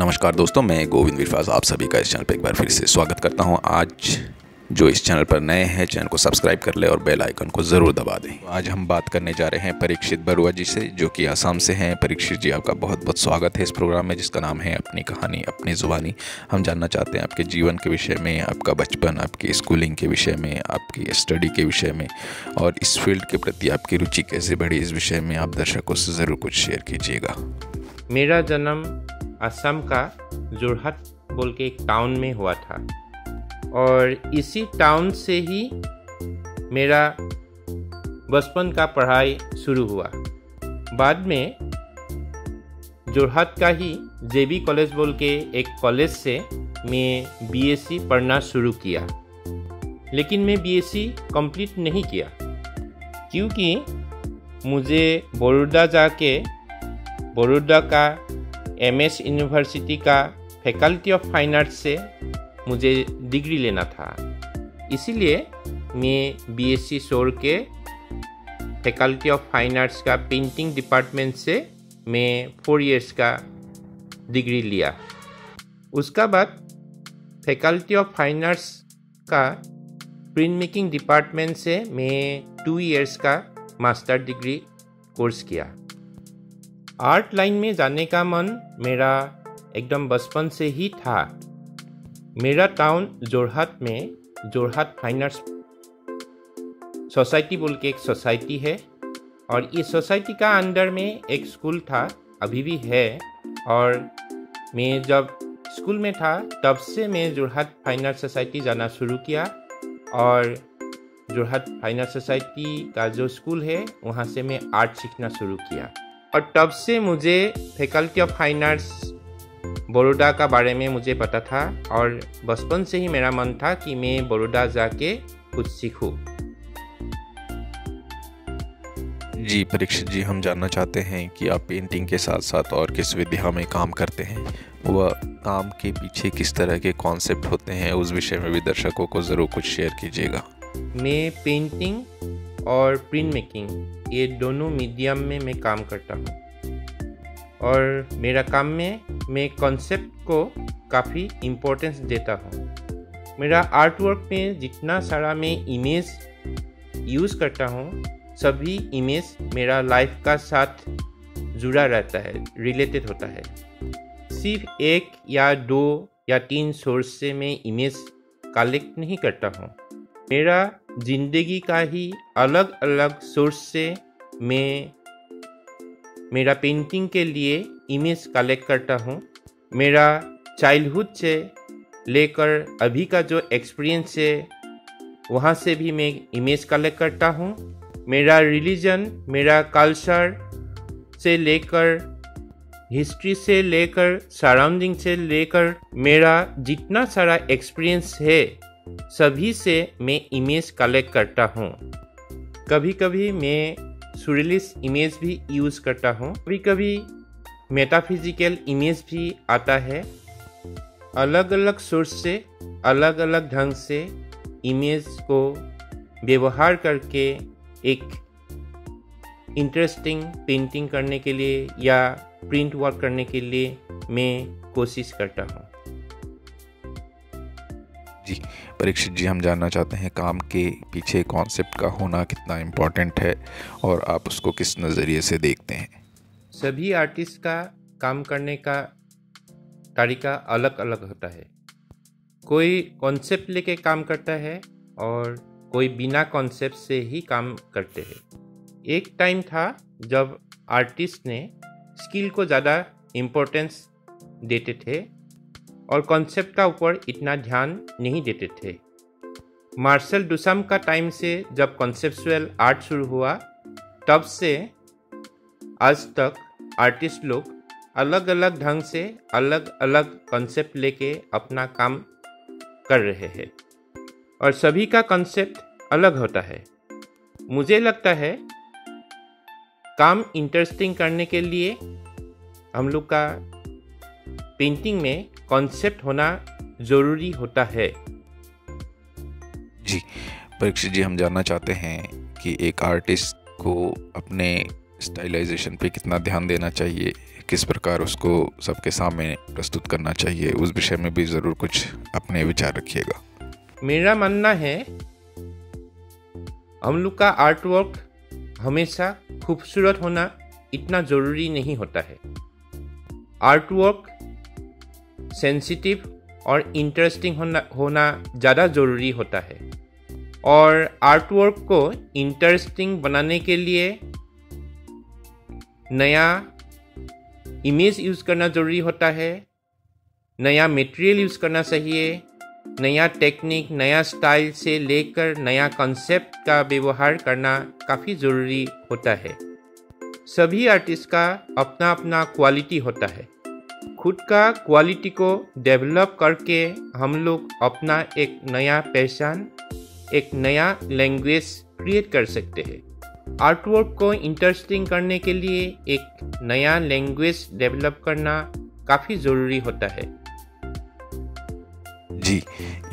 नमस्कार दोस्तों, मैं गोविंद विश्वास आप सभी का इस चैनल पर एक बार फिर से स्वागत करता हूं। आज जो इस चैनल पर नए हैं, चैनल को सब्सक्राइब कर ले और बेल आइकन को ज़रूर दबा दें। आज हम बात करने जा रहे हैं परीक्षित बरुआ जी से, जो कि असम से हैं। परीक्षित जी, आपका बहुत बहुत स्वागत है इस प्रोग्राम में, जिसका नाम है अपनी कहानी अपनी ज़ुबानी। हम जानना चाहते हैं आपके जीवन के विषय में, आपका बचपन, आपकी स्कूलिंग के विषय में, आपकी स्टडी के विषय में, और इस फील्ड के प्रति आपकी रुचि कैसे बढ़ी, इस विषय में आप दर्शकों से ज़रूर कुछ शेयर कीजिएगा। मेरा जन्म असम का जोरहाट बोल के एक टाउन में हुआ था और इसी टाउन से ही मेरा बचपन का पढ़ाई शुरू हुआ। बाद में जोरहाट का ही जेबी कॉलेज बोल के एक कॉलेज से मैं बीएससी पढ़ना शुरू किया, लेकिन मैं बीएससी कंप्लीट नहीं किया क्योंकि मुझे बड़ौदा जाके बड़ौदा का एमएस यूनिवर्सिटी का फैकल्टी ऑफ फाइन आर्ट्स से मुझे डिग्री लेना था। इसीलिए मैं बीएससी छोड़ के फैकल्टी ऑफ फाइन आर्ट्स का पेंटिंग डिपार्टमेंट से मैं 4 इयर्स का डिग्री लिया। उसका बाद फैकल्टी ऑफ फाइन आर्ट्स का प्रिंट मेकिंग डिपार्टमेंट से मैं 2 इयर्स का मास्टर डिग्री कोर्स किया। आर्ट लाइन में जाने का मन मेरा एकदम बचपन से ही था। मेरा टाउन जोरहाट में जोरहाट फाइन आर्ट्स सोसाइटी बोल के एक सोसाइटी है और इस सोसाइटी का अंडर में एक स्कूल था, अभी भी है। और मैं जब स्कूल में था तब से मैं जोरहाट फाइन आर्ट्स सोसाइटी जाना शुरू किया और जोरहाट फाइन आर्ट्स सोसाइटी का जो स्कूल है वहाँ से मैं आर्ट सीखना शुरू किया। और तब से मुझे faculty of fine arts Baroda का बारे में मुझे पता था और बचपन से ही मेरा मन था कि मैं बड़ौदा जाके कुछ सीखूं। जी परीक्षित जी, हम जानना चाहते हैं कि आप पेंटिंग के साथ साथ और किस विधा में काम करते हैं, वह काम के पीछे किस तरह के कॉन्सेप्ट होते हैं, उस विषय में भी दर्शकों को ज़रूर कुछ शेयर कीजिएगा। मैं पेंटिंग और प्रिंट मेकिंग ये दोनों मीडियम में मैं काम करता हूँ और मेरा काम में मैं कॉन्सेप्ट को काफ़ी इम्पोर्टेंस देता हूँ। मेरा आर्ट वर्क में जितना सारा मैं इमेज यूज़ करता हूँ, सभी इमेज मेरा लाइफ का साथ जुड़ा रहता है, रिलेटेड होता है। सिर्फ 1 या 2 या 3 सोर्स से मैं इमेज कलेक्ट नहीं करता हूँ। मेरा जिंदगी का ही अलग अलग सोर्स से मैं मेरा पेंटिंग के लिए इमेज कलेक्ट करता हूँ। मेरा चाइल्डहुड से लेकर अभी का जो एक्सपीरियंस है वहाँ से भी मैं इमेज कलेक्ट करता हूँ। मेरा रिलीजन, मेरा कल्चर से लेकर, हिस्ट्री से लेकर, सराउंडिंग से लेकर मेरा जितना सारा एक्सपीरियंस है सभी से मैं इमेज कलेक्ट करता हूँ। कभी कभी मैं सुरियलिस्ट इमेज भी यूज़ करता हूँ, कभी कभी मेटाफिजिकल इमेज भी आता है। अलग अलग सोर्स से अलग अलग ढंग से इमेज को व्यवहार करके एक इंटरेस्टिंग पेंटिंग करने के लिए या प्रिंट वर्क करने के लिए मैं कोशिश करता हूँ। जी परीक्षित जी, हम जानना चाहते हैं काम के पीछे कॉन्सेप्ट का होना कितना इम्पोर्टेंट है और आप उसको किस नज़रिए से देखते हैं। सभी आर्टिस्ट का काम करने का तरीका अलग अलग होता है। कोई कॉन्सेप्ट लेके काम करता है और कोई बिना कॉन्सेप्ट से ही काम करते हैं। एक टाइम था जब आर्टिस्ट ने स्किल को ज़्यादा इम्पोर्टेंस देते थे और कॉन्सेप्ट का ऊपर इतना ध्यान नहीं देते थे। मार्शल डुसम का टाइम से जब कॉन्सेप्चुअल आर्ट शुरू हुआ, तब से आज तक आर्टिस्ट लोग अलग अलग ढंग से अलग अलग कॉन्सेप्ट लेके अपना काम कर रहे हैं और सभी का कॉन्सेप्ट अलग होता है। मुझे लगता है काम इंटरेस्टिंग करने के लिए हम लोग का पेंटिंग में कॉन्सेप्ट होना ज़रूरी होता है। जी परीक्षित जी, हम जानना चाहते हैं कि एक आर्टिस्ट को अपने स्टाइलाइजेशन पे कितना ध्यान देना चाहिए, किस प्रकार उसको सबके सामने प्रस्तुत करना चाहिए, उस विषय में भी ज़रूर कुछ अपने विचार रखिएगा। मेरा मानना है हम लोग का आर्ट वर्क हमेशा खूबसूरत होना इतना ज़रूरी नहीं होता है। आर्ट वर्क सेंसिटिव और इंटरेस्टिंग होना ज़्यादा ज़रूरी होता है। और आर्ट वर्क को इंटरेस्टिंग बनाने के लिए नया इमेज यूज़ करना ज़रूरी होता है, नया मटेरियल यूज़ करना चाहिए, नया टेक्निक, नया स्टाइल से लेकर नया कॉन्सेप्ट का व्यवहार करना काफ़ी ज़रूरी होता है। सभी आर्टिस्ट का अपना अपना क्वालिटी होता है। खुद का क्वालिटी को डेवलप करके हम लोग अपना एक नया पहचान, एक नया लैंग्वेज क्रिएट कर सकते हैं। आर्टवर्क को इंटरेस्टिंग करने के लिए एक नया लैंग्वेज डेवलप करना काफ़ी ज़रूरी होता है। जी,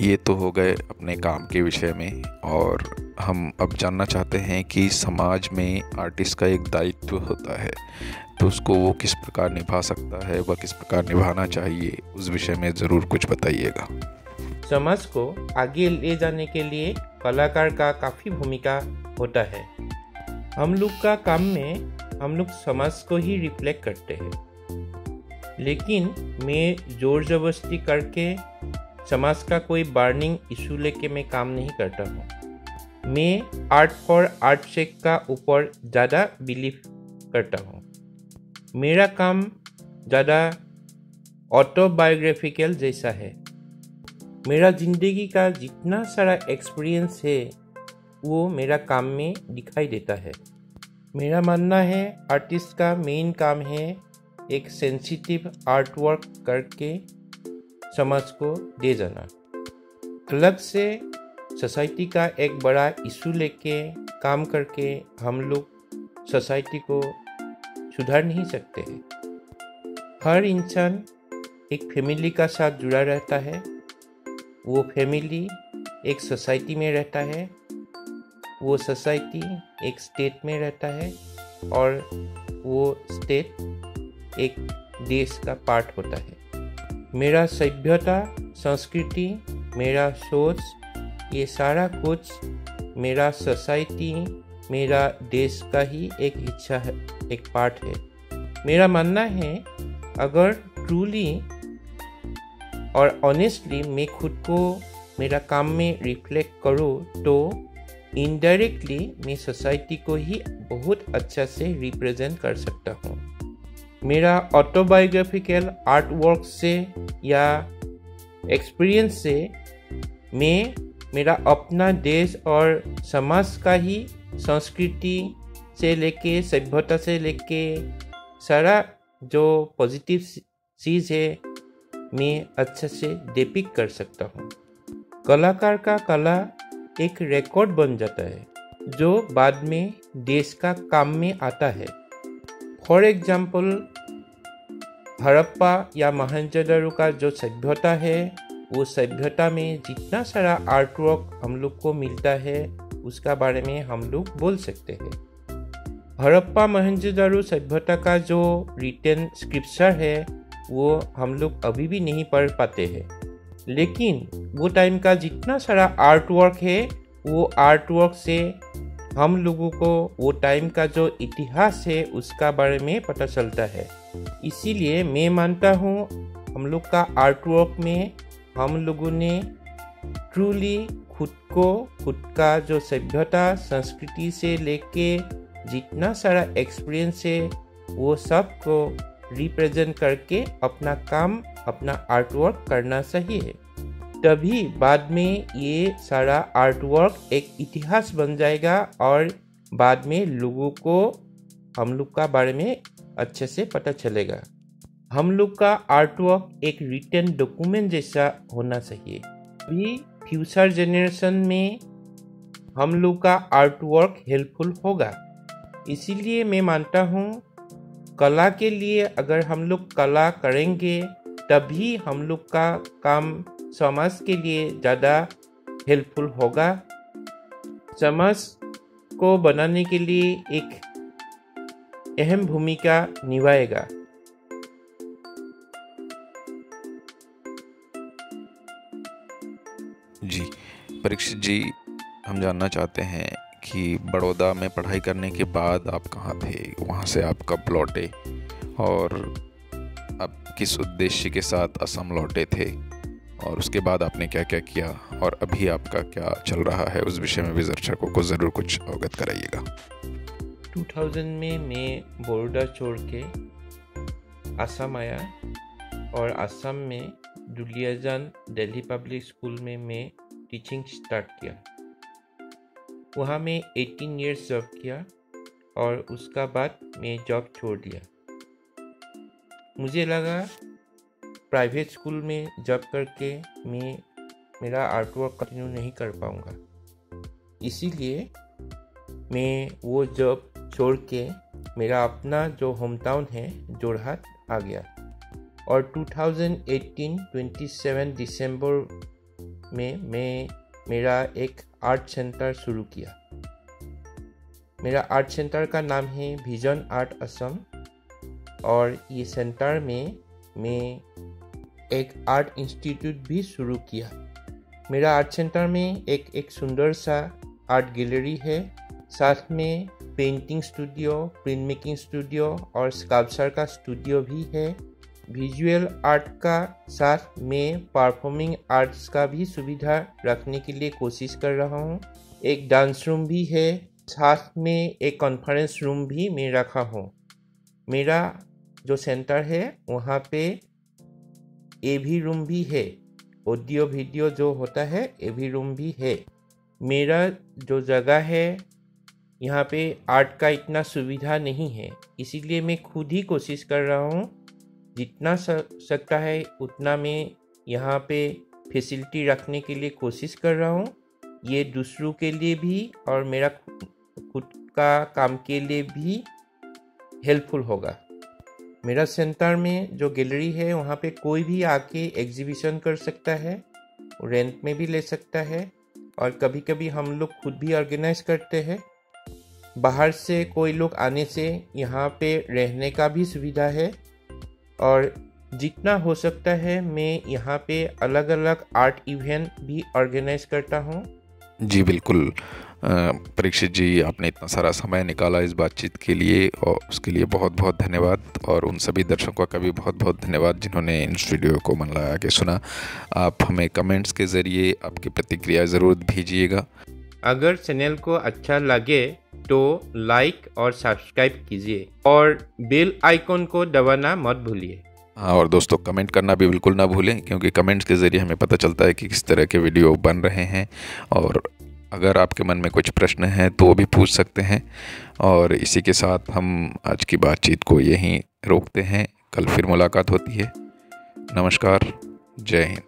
ये तो हो गए अपने काम के विषय में, और हम अब जानना चाहते हैं कि समाज में आर्टिस्ट का एक दायित्व होता है, तो उसको वो किस प्रकार निभा सकता है, वह किस प्रकार निभाना चाहिए, उस विषय में ज़रूर कुछ बताइएगा। समाज को आगे ले जाने के लिए कलाकार का काफ़ी भूमिका होता है। हम लोग का काम में हम लोग समाज को ही रिफ्लेक्ट करते हैं, लेकिन मैं जोर जबरदस्ती करके समाज का कोई बर्निंग इशू लेके मैं काम नहीं करता हूँ। मैं आर्ट फॉर आर्ट सेक का ऊपर ज़्यादा बिलीव करता हूँ। मेरा काम ज़्यादा ऑटोबायोग्राफिकल जैसा है। मेरा ज़िंदगी का जितना सारा एक्सपीरियंस है वो मेरा काम में दिखाई देता है। मेरा मानना है आर्टिस्ट का मेन काम है एक सेंसिटिव आर्ट वर्क करके समाज को दे जाना। अलग से सोसाइटी का एक बड़ा इशू लेके काम करके हम लोग सोसाइटी को सुधार नहीं सकते हैं। हर इंसान एक फैमिली का साथ जुड़ा रहता है। वो फैमिली एक सोसाइटी में रहता है, वो सोसाइटी एक स्टेट में रहता है, और वो स्टेट एक देश का पार्ट होता है। मेरा सभ्यता, संस्कृति, मेरा सोच, ये सारा कुछ मेरा सोसाइटी, मेरा देश का ही एक हिस्सा है, एक पार्ट है। मेरा मानना है अगर ट्रूली और ऑनेस्टली मैं खुद को मेरा काम में रिफ्लेक्ट करूँ तो इनडायरेक्टली मैं सोसाइटी को ही बहुत अच्छा से रिप्रेजेंट कर सकता हूँ। मेरा ऑटोबायोग्राफिकल आर्ट वर्क से या एक्सपीरियंस से मैं मेरा अपना देश और समाज का ही संस्कृति से लेके सभ्यता से लेके सारा जो पॉजिटिव चीज़ है मैं अच्छे से डिपिक्ट कर सकता हूँ। कलाकार का कला एक रिकॉर्ड बन जाता है जो बाद में देश का काम में आता है। फॉर एग्जाम्पल हड़प्पा या मोहनजोदड़ो का जो सभ्यता है, वो सभ्यता में जितना सारा आर्ट वर्क हम लोग को मिलता है उसका बारे में हम लोग बोल सकते हैं। हड़प्पा मोहनजोदड़ो सभ्यता का जो रिटन स्क्रिप्चर है वो हम लोग अभी भी नहीं पढ़ पाते हैं, लेकिन वो टाइम का जितना सारा आर्ट वर्क है वो आर्ट वर्क से हम लोगों को वो टाइम का जो इतिहास है उसका बारे में पता चलता है। इसीलिए मैं मानता हूँ हम लोग का आर्ट वर्क में हम लोगों ने ट्रूली खुद का जो सभ्यता संस्कृति से लेके जितना सारा एक्सपीरियंस है वो सब को रिप्रेजेंट करके अपना काम, अपना आर्ट वर्क करना सही है। तभी बाद में ये सारा आर्ट वर्क एक इतिहास बन जाएगा और बाद में लोगों को हम लोग का बारे में अच्छे से पता चलेगा। हम लोग का आर्ट वर्क एक रिटन डॉक्यूमेंट जैसा होना चाहिए। अभी फ्यूचर जनरेशन में हम लोग का आर्ट वर्क हेल्पफुल होगा। इसीलिए मैं मानता हूँ कला के लिए अगर हम लोग कला करेंगे तभी हम लोग का काम समाज के लिए ज़्यादा हेल्पफुल होगा। समाज को बनाने के लिए एक अहम भूमिका निभाएगा। जी परीक्षित जी, हम जानना चाहते हैं कि बड़ौदा में पढ़ाई करने के बाद आप कहाँ थे, वहाँ से आप कब लौटे और आप किस उद्देश्य के साथ असम लौटे थे और उसके बाद आपने क्या क्या किया और अभी आपका क्या चल रहा है, उस विषय में भी दर्शकों को ज़रूर कुछ अवगत कराइएगा। 2000 में मैं बड़ौदा छोड़ के असम आया और असम में दुलियाजान दिल्ली पब्लिक स्कूल में मैं टीचिंग स्टार्ट किया। वहाँ मैं 18 इयर्स जॉब किया और उसका बाद मैं जॉब छोड़ दिया। मुझे लगा प्राइवेट स्कूल में जॉब करके मैं मेरा आर्ट वर्क कंटिन्यू नहीं कर पाऊँगा, इसीलिए मैं वो जॉब छोड़ के मेरा अपना जो होम टाउन है जोरहाट आ गया और 2018 27 दिसंबर में मैं मेरा एक आर्ट सेंटर शुरू किया। मेरा आर्ट सेंटर का नाम है विजन आर्ट असम और ये सेंटर में मैं एक आर्ट इंस्टीट्यूट भी शुरू किया। मेरा आर्ट सेंटर में एक सुंदर सा आर्ट गैलरी है, साथ में painting studio, print making studio और स्कल्पचर का स्टूडियो भी है। विजुअल आर्ट का साथ में परफॉर्मिंग आर्ट्स का भी सुविधा रखने के लिए कोशिश कर रहा हूँ। एक डांस रूम भी है, साथ में एक कॉन्फ्रेंस रूम भी मैं रखा हूँ। मेरा जो सेंटर है वहाँ पे एवी रूम भी है, ऑडियो वीडियो जो होता है एवी रूम भी है। मेरा जो जगह है यहाँ पे आर्ट का इतना सुविधा नहीं है, इसीलिए मैं खुद ही कोशिश कर रहा हूँ जितना सकता है उतना मैं यहाँ पे फैसिलिटी रखने के लिए कोशिश कर रहा हूँ। ये दूसरों के लिए भी और मेरा खुद का काम के लिए भी हेल्पफुल होगा। मेरा सेंटर में जो गैलरी है वहाँ पे कोई भी आके एग्जीबिशन कर सकता है, रेंट में भी ले सकता है और कभी कभी हम लोग खुद भी ऑर्गेनाइज करते हैं। बाहर से कोई लोग आने से यहाँ पे रहने का भी सुविधा है और जितना हो सकता है मैं यहाँ पे अलग अलग आर्ट इवेंट भी ऑर्गेनाइज करता हूँ। जी बिल्कुल परीक्षित जी, आपने इतना सारा समय निकाला इस बातचीत के लिए और उसके लिए बहुत बहुत धन्यवाद और उन सभी दर्शकों का भी बहुत बहुत धन्यवाद जिन्होंने इस वीडियो को मन लगा के सुना। आप हमें कमेंट्स के ज़रिए आपकी प्रतिक्रिया ज़रूर भेजिएगा। अगर चैनल को अच्छा लगे तो लाइक और सब्सक्राइब कीजिए और बेल आइकॉन को दबाना मत भूलिए। हाँ, और दोस्तों कमेंट करना भी बिल्कुल ना भूलें, क्योंकि कमेंट्स के ज़रिए हमें पता चलता है कि किस तरह के वीडियो बन रहे हैं और अगर आपके मन में कुछ प्रश्न हैं तो वो भी पूछ सकते हैं। और इसी के साथ हम आज की बातचीत को यहीं रोकते हैं, कल फिर मुलाकात होती है। नमस्कार, जय हिंद।